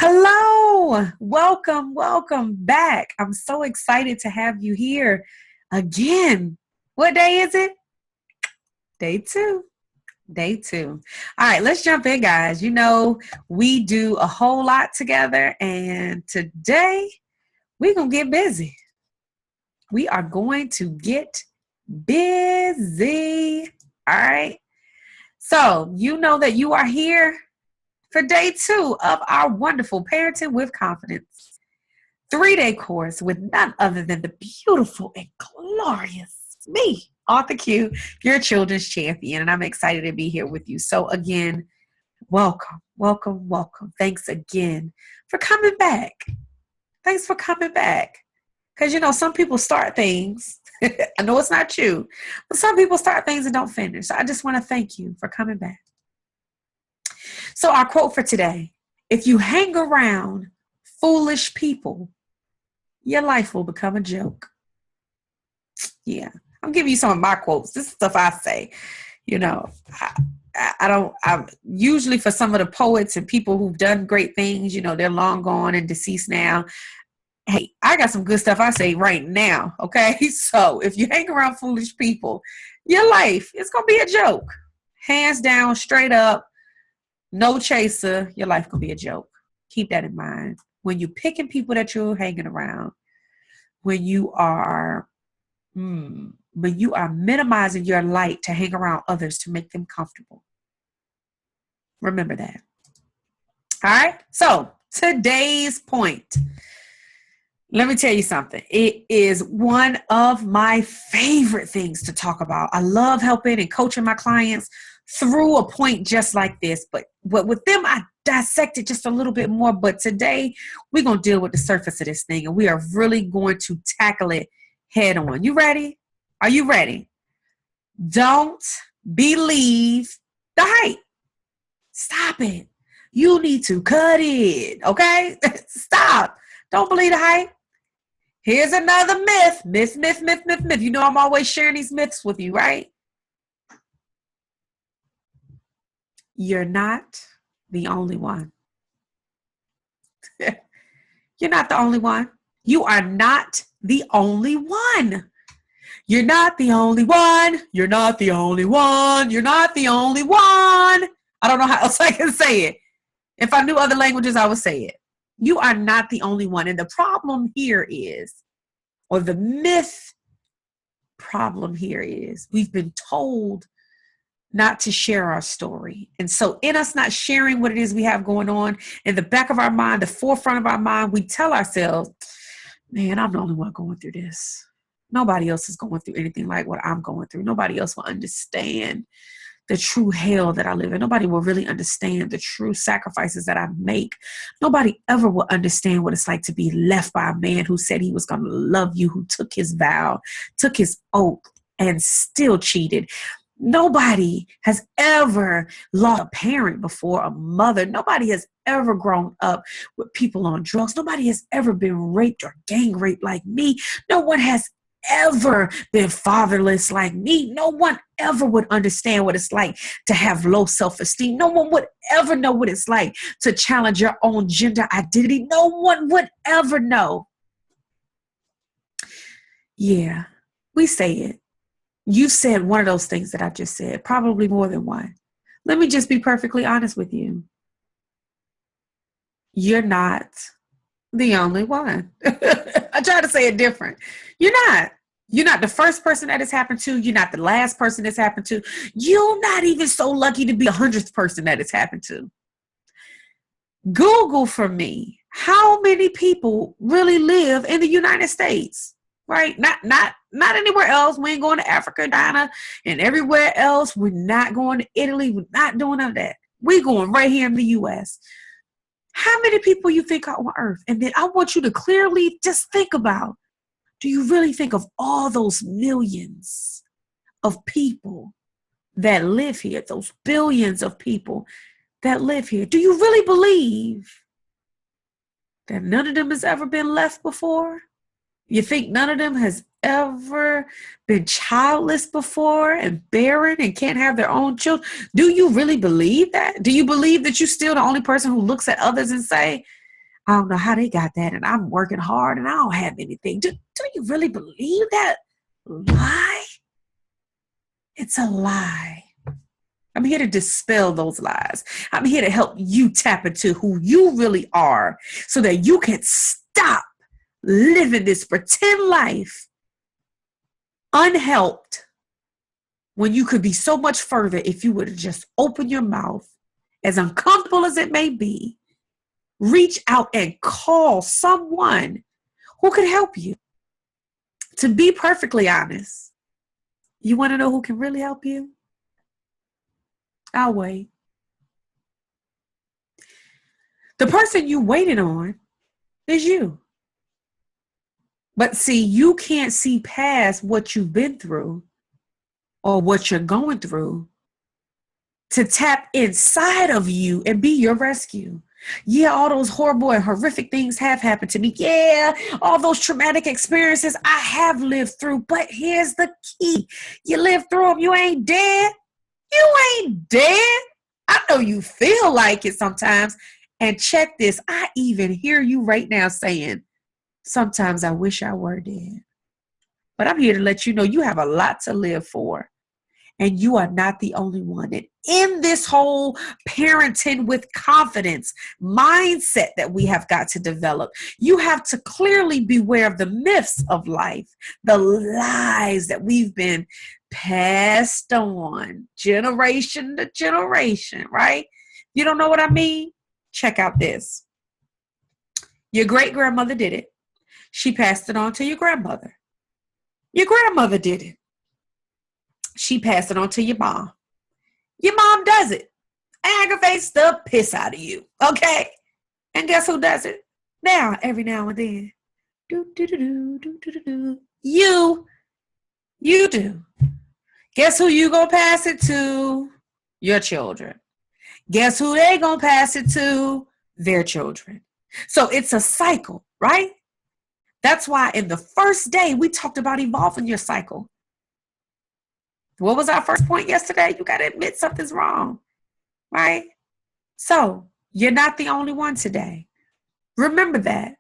Hello, welcome back. I'm so excited to have you here again. What day is it? Day two. Day two. All right, let's jump in, guys. You know, we do a whole lot together, and today we're going to get busy. We are going to get busy. All right. So, you know that you are here for day two of our wonderful Parenting with Confidence 3-day course with none other than the beautiful and glorious me, Author Q, your children's champion. And I'm excited to be here with you. So again, welcome. Thanks again for coming back. Thanks for coming back. Because, you know, some people start things. I know it's not you, but some people start things and don't finish. So I just want to thank you for coming back. So our quote for today: if you hang around foolish people, your life will become a joke. Yeah, I'm giving you some of my quotes. This is stuff I say. You know, I usually for some of the poets and people who've done great things, you know, they're long gone and deceased now. Hey, I got some good stuff I say right now. Okay. So if you hang around foolish people, your life is going to be a joke. Hands down, straight up. No chaser, your life could be a joke. Keep that in mind. When you're picking people that you're hanging around, when you are minimizing your light to hang around others to make them comfortable. Remember that. All right. So today's point. Let me tell you something. It is one of my favorite things to talk about. I love helping and coaching my clients through a point just like this. But with them, I dissect it just a little bit more. But today, we're going to deal with the surface of this thing. And we are really going to tackle it head on. You ready? Are you ready? Don't believe the hype. Stop it. You need to cut it. Okay? Stop. Don't believe the hype. Here's another myth. Myth. You know I'm always sharing these myths with you, right? You're not the only one. You're not the only one. You are not the only one. You're not the only one. You're not the only one. You're not the only one. I don't know how else I can say it. If I knew other languages, I would say it. You are not the only one. And the problem here is, or the myth problem here is, we've been told not to share our story. And so in us not sharing what it is we have going on, in the back of our mind, the forefront of our mind, we tell ourselves, man, I'm the only one going through this. Nobody else is going through anything like what I'm going through. Nobody else will understand the true hell that I live in. Nobody will really understand the true sacrifices that I make. Nobody ever will understand what it's like to be left by a man who said he was going to love you, who took his vow, took his oath, and still cheated. Nobody has ever lost a parent before, a mother. Nobody has ever grown up with people on drugs. Nobody has ever been raped or gang raped like me. No one has ever been fatherless like me. No one ever would understand what it's like to have low self-esteem. No one would ever know what it's like to challenge your own gender identity. No one would ever know. Yeah, we say it. You said one of those things that I just said, probably more than one. Let me just be perfectly honest with you. You're not the only one. I try to say it different. You're not. You're not the first person that has happened to. You're not the last person that's happened to. You're not even so lucky to be the 100th person that it's happened to. Google for me, how many people really live in the United States? Right? Not anywhere else. We ain't going to Africa, Ghana, and everywhere else. We're not going to Italy. We're not doing none of that. We're going right here in the U.S. How many people you think are on earth? And then I want you to clearly just think about, do you really think of all those millions of people that live here, those billions of people that live here? Do you really believe that none of them has ever been left before? You think none of them has ever been childless before and barren and can't have their own children? Do you really believe that? Do you believe that you're still the only person who looks at others and say, I don't know how they got that, and I'm working hard and I don't have anything. Do you really believe that lie? It's a lie. I'm here to dispel those lies. I'm here to help you tap into who you really are so that you can stop living this pretend life unhelped when you could be so much further if you would have just opened your mouth, as uncomfortable as it may be, reach out and call someone who could help you. To be perfectly honest, you want to know who can really help you? I'll wait. The person you waited on is you. But see, you can't see past what you've been through or what you're going through to tap inside of you and be your rescue. Yeah, all those horrible and horrific things have happened to me. Yeah, all those traumatic experiences I have lived through. But here's the key. You live through them, you ain't dead. You ain't dead. I know you feel like it sometimes. And check this. I even hear you right now saying, sometimes I wish I were dead. But I'm here to let you know you have a lot to live for. And you are not the only one. And in this whole parenting with confidence mindset that we have got to develop, you have to clearly beware of the myths of life, the lies that we've been passed on generation to generation, right? You don't know what I mean? Check out this. Your great-grandmother did it. She passed it on to your grandmother. Your grandmother did it. She passed it on to your mom. Your mom does it. Aggravates the piss out of you. Okay? And guess who does it? Now, every now and then. You. You do. Guess who you gonna pass it to? Your children. Guess who they gonna pass it to? Their children. So it's a cycle, right? That's why in the first day we talked about evolving your cycle. What was our first point yesterday? You got to admit something's wrong, right? So you're not the only one today. Remember that.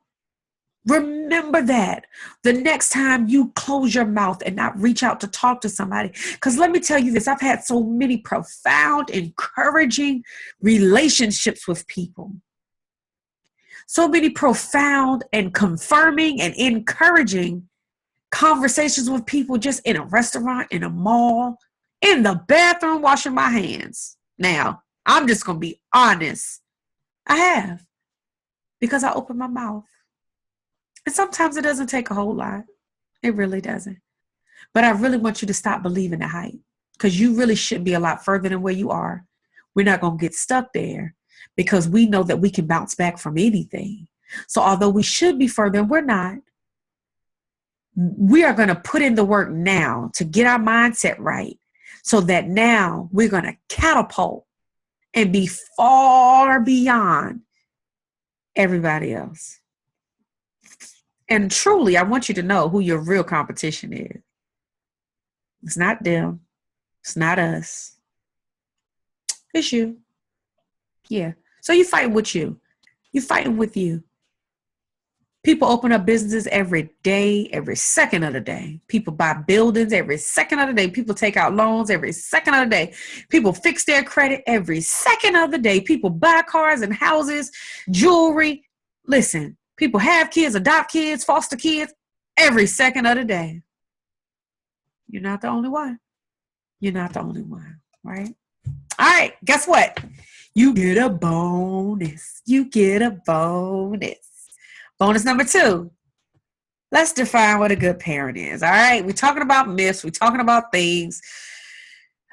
Remember that the next time you close your mouth and not reach out to talk to somebody. Because let me tell you this, I've had so many profound, encouraging relationships with people. So many profound and confirming and encouraging conversations with people just in a restaurant, in a mall, in the bathroom, washing my hands. Now, I'm just going to be honest. I have. Because I open my mouth. And sometimes it doesn't take a whole lot. It really doesn't. But I really want you to stop believing the hype. Because you really should be a lot further than where you are. We're not going to get stuck there. Because we know that we can bounce back from anything. So although we should be further, we're not. We are going to put in the work now to get our mindset right so that now we're going to catapult and be far beyond everybody else. And truly, I want you to know who your real competition is. It's not them. It's not us. It's you. Yeah. So you're fighting with you. You're fighting with you. People open up businesses every day, every second of the day. People buy buildings every second of the day. People take out loans every second of the day. People fix their credit every second of the day. People buy cars and houses, jewelry. Listen, people have kids, adopt kids, foster kids every second of the day. You're not the only one. You're not the only one, right? All right, guess what? You get a bonus. You get a bonus. Bonus number 2, let's define what a good parent is. All right, we're talking about myths. We're talking about things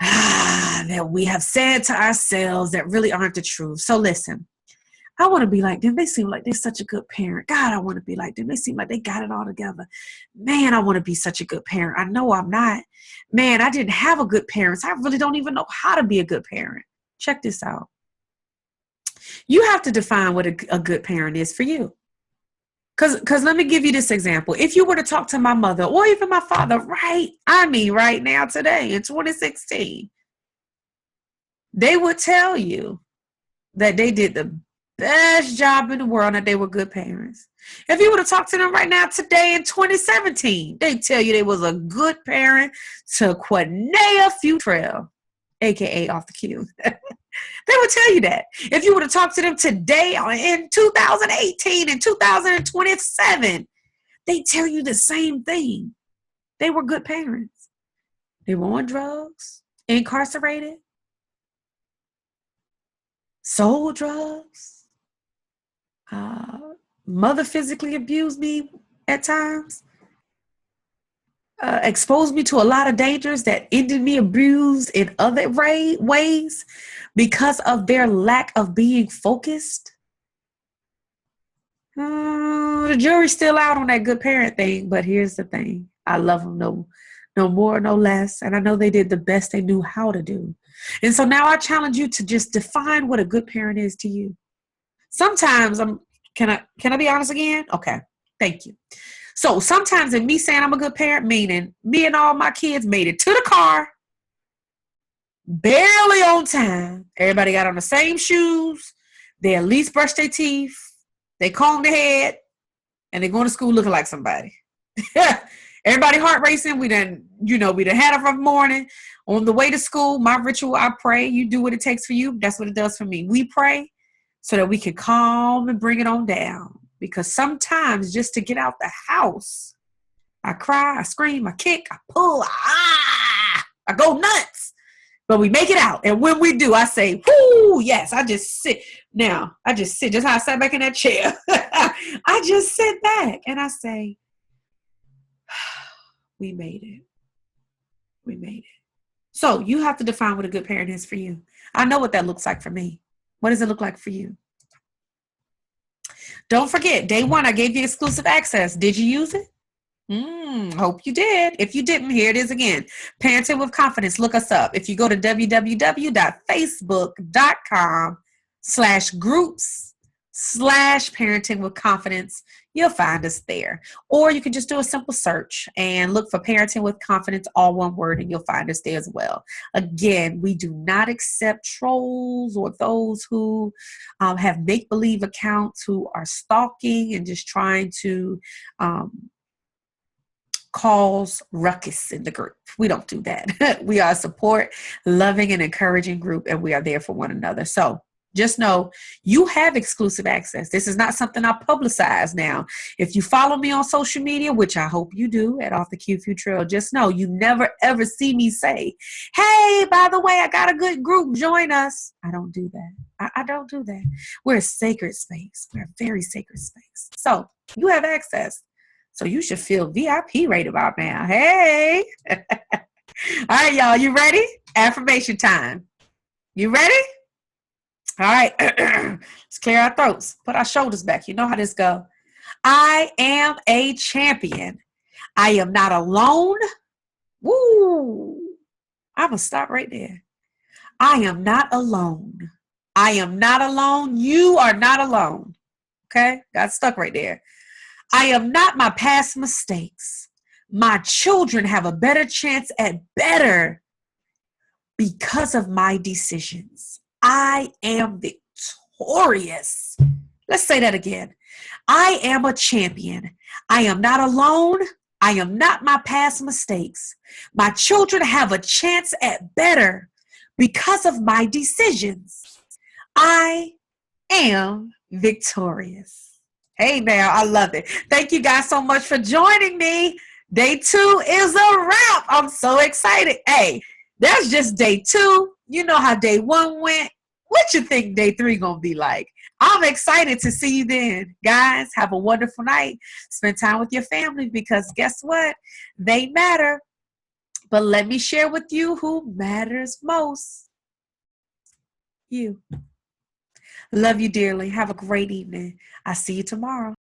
that we have said to ourselves that really aren't the truth. So listen, I want to be like them. They seem like they're such a good parent. God, I want to be like them. They seem like they got it all together. Man, I want to be such a good parent. I know I'm not. Man, I didn't have a good parent. I really don't even know how to be a good parent. Check this out. You have to define what a good parent is for you. Because let me give you this example. If you were to talk to my mother or even my father right now, today in 2016, they would tell you that they did the best job in the world, and they were good parents. If you would have talked to them right now today in 2017, they tell you they was a good parent to Quinea Futrell, aka Off the Cue. They would tell you that. If you would have talked to them today in 2018 and 2027, they tell you the same thing. They were good parents. They were on drugs, incarcerated, sold drugs. Mother physically abused me at times. Exposed me to a lot of dangers that ended me abused in other ways because of their lack of being focused. The jury's still out on that good parent thing, but here's the thing. I love them no more, no less. And I know they did the best they knew how to do. And so now I challenge you to just define what a good parent is to you. Sometimes can I be honest again? Okay. Thank you. So sometimes in me saying I'm a good parent, meaning me and all my kids made it to the car, barely on time. Everybody got on the same shoes. They at least brushed their teeth. They combed their head, and they're going to school looking like somebody. Everybody heart racing. We done had a rough morning. On the way to school, my ritual, I pray. You do what it takes for you. That's what it does for me. We pray so that we can calm and bring it on down. Because sometimes just to get out the house, I cry, I scream, I kick, I pull, I go nuts. But we make it out. And when we do, I say, whoo, yes, I just sit. Now, I just sit, just how I sat back in that chair. I just sit back and I say, we made it. We made it. So you have to define what a good parent is for you. I know what that looks like for me. What does it look like for you? Don't forget, day one, I gave you exclusive access. Did you use it? Hope you did. If you didn't, here it is again. Parenting with Confidence. Look us up. If you go to www.facebook.com/groups/parenting with confidence, you'll find us there. Or you can just do a simple search and look for Parenting with Confidence, all one word, and you'll find us there as well. Again, we do not accept trolls or those who have make-believe accounts who are stalking and just trying to cause ruckus in the group. We don't do that. We are a support, loving, and encouraging group, and we are there for one another. So just know you have exclusive access. This is not something I publicize now. If you follow me on social media, which I hope you do at Off the Cue Futrell, just know you never ever see me say, hey, by the way, I got a good group, join us. I don't do that. I don't do that. We're a sacred space. We're a very sacred space. So you have access. So you should feel VIP right about now. Hey. All right, y'all. You ready? Affirmation time. You ready? All right. Let's clear our throats. Put our shoulders back. You know how this goes. I am a champion. I am not alone. Woo. I'm going to stop right there. I am not alone. I am not alone. You are not alone. Okay? Got stuck right there. I am not my past mistakes. My children have a better chance at better because of my decisions. I am victorious. Let's say that again. I am a champion. I am not alone. I am not my past mistakes. My children have a chance at better because of my decisions. I am victorious. Hey, now, I love it. Thank you guys so much for joining me. Day 2 is a wrap. I'm so excited. Hey, that's just day 2. You know how day 1 went. What you think day 3 gonna be like? I'm excited to see you then. Guys, have a wonderful night. Spend time with your family because guess what? They matter. But let me share with you who matters most. You. Love you dearly. Have a great evening. I'll see you tomorrow.